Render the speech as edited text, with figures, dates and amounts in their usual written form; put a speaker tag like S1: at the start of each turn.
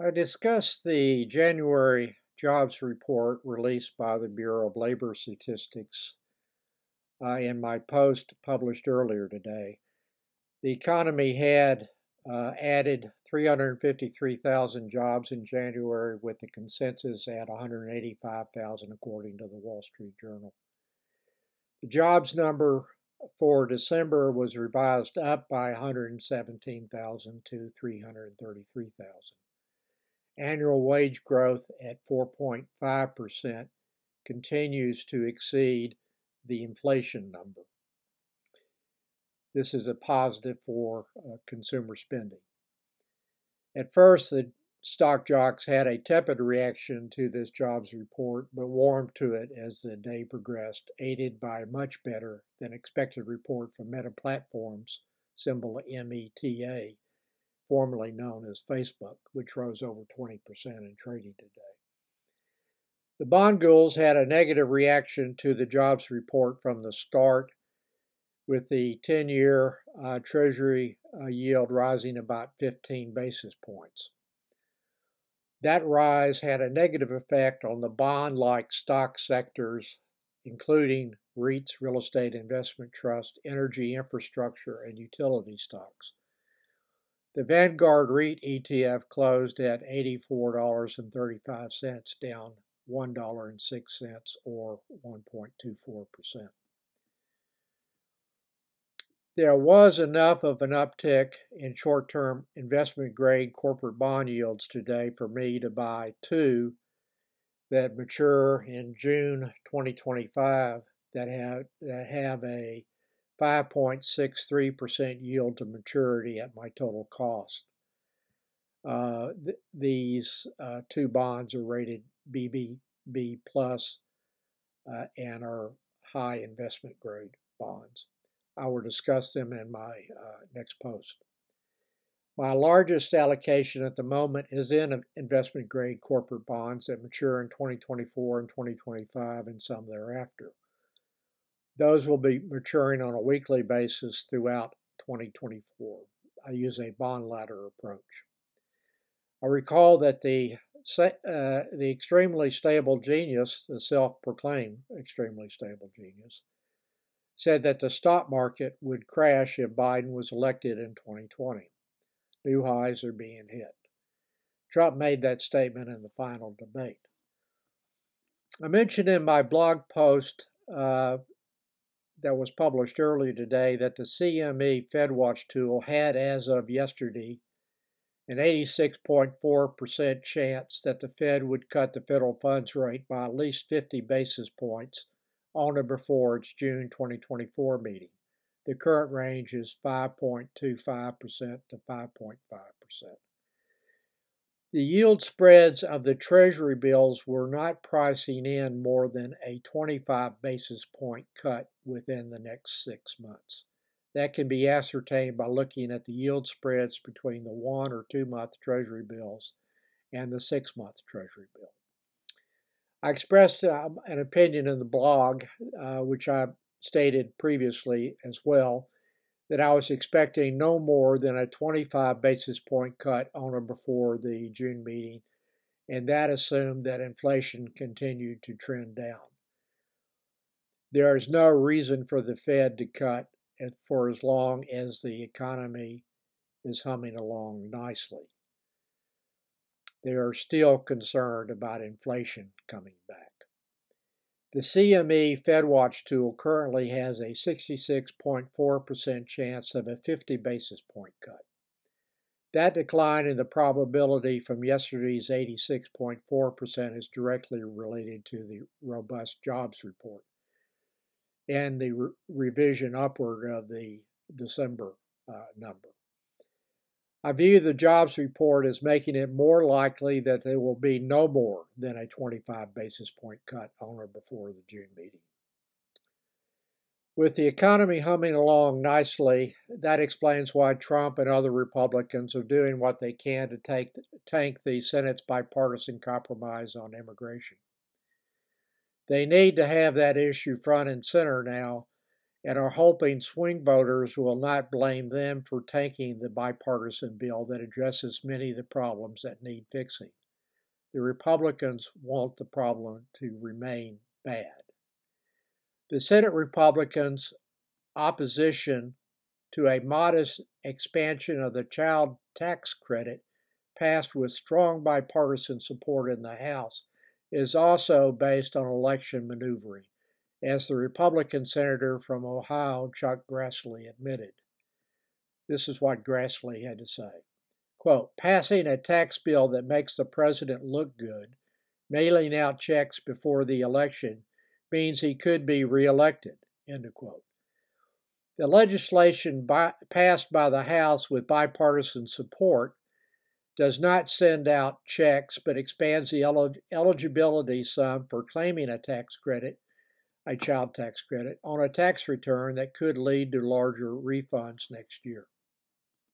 S1: I discussed the January jobs report released by the Bureau of Labor Statistics in my post published earlier today. The economy had added 353,000 jobs in January, with the consensus at 185,000, according to the Wall Street Journal. The jobs number for December was revised up by 117,000 to 333,000. Annual wage growth at 4.5% continues to exceed the inflation number. This is a positive for consumer spending. At first, the stock jocks had a tepid reaction to this jobs report, but warmed to it as the day progressed, aided by a much better than expected report from Meta Platforms, symbol META, formerly known as Facebook, which rose over 20% in trading today. The bond ghouls had a negative reaction to the jobs report from the start, with the 10-year Treasury yield rising about 15 basis points. That rise had a negative effect on the bond-like stock sectors, including REITs, real estate investment trust, energy infrastructure, and utility stocks. The Vanguard REIT ETF closed at $84.35, down $1.06 or 1.24%. There was enough of an uptick in short-term investment-grade corporate bond yields today for me to buy two that mature in June 2025 that have a 5.63% yield to maturity at my total cost. These two bonds are rated BBB plus and are high investment grade bonds. I will discuss them in my next post. My largest allocation at the moment is in investment grade corporate bonds that mature in 2024 and 2025 and some thereafter. Those will be maturing on a weekly basis throughout 2024. I use a bond ladder approach. I recall that the extremely stable genius, the self-proclaimed extremely stable genius, said that the stock market would crash if Biden was elected in 2020. New highs are being hit. Trump made that statement in the final debate. I mentioned in my blog post that was published earlier today that the CME FedWatch tool had, as of yesterday, an 86.4% chance that the Fed would cut the federal funds rate by at least 50 basis points on or before its June 2024 meeting. The current range is 5.25% to 5.5%. The yield spreads of the Treasury bills were not pricing in more than a 25 basis point cut within the next 6 months. That can be ascertained by looking at the yield spreads between the 1 or 2 month Treasury bills and the 6 month Treasury bill. I expressed an opinion in the blog, which I stated previously as well, that I was expecting no more than a 25 basis point cut on or before the June meeting, and that assumed that inflation continued to trend down. There is no reason for the Fed to cut for as long as the economy is humming along nicely. They are still concerned about inflation coming back. The CME FedWatch tool currently has a 66.4% chance of a 50 basis point cut. That decline in the probability from yesterday's 86.4% is directly related to the robust jobs report and the revision upward of the December number. I view the jobs report as making it more likely that there will be no more than a 25 basis point cut on or before the June meeting. With the economy humming along nicely, that explains why Trump and other Republicans are doing what they can to tank the Senate's bipartisan compromise on immigration. They need to have that issue front and center now and are hoping swing voters will not blame them for tanking the bipartisan bill that addresses many of the problems that need fixing. The Republicans want the problem to remain bad. The Senate Republicans' opposition to a modest expansion of the child tax credit passed with strong bipartisan support in the House is also based on election maneuvering, as the Republican senator from Ohio, Chuck Grassley, admitted. This is what Grassley had to say. Quote, passing a tax bill that makes the president look good, mailing out checks before the election, means he could be reelected, end of quote. The legislation passed by the House with bipartisan support does not send out checks but expands the eligibility sum for claiming a tax credit, a child tax credit, on a tax return that could lead to larger refunds next year.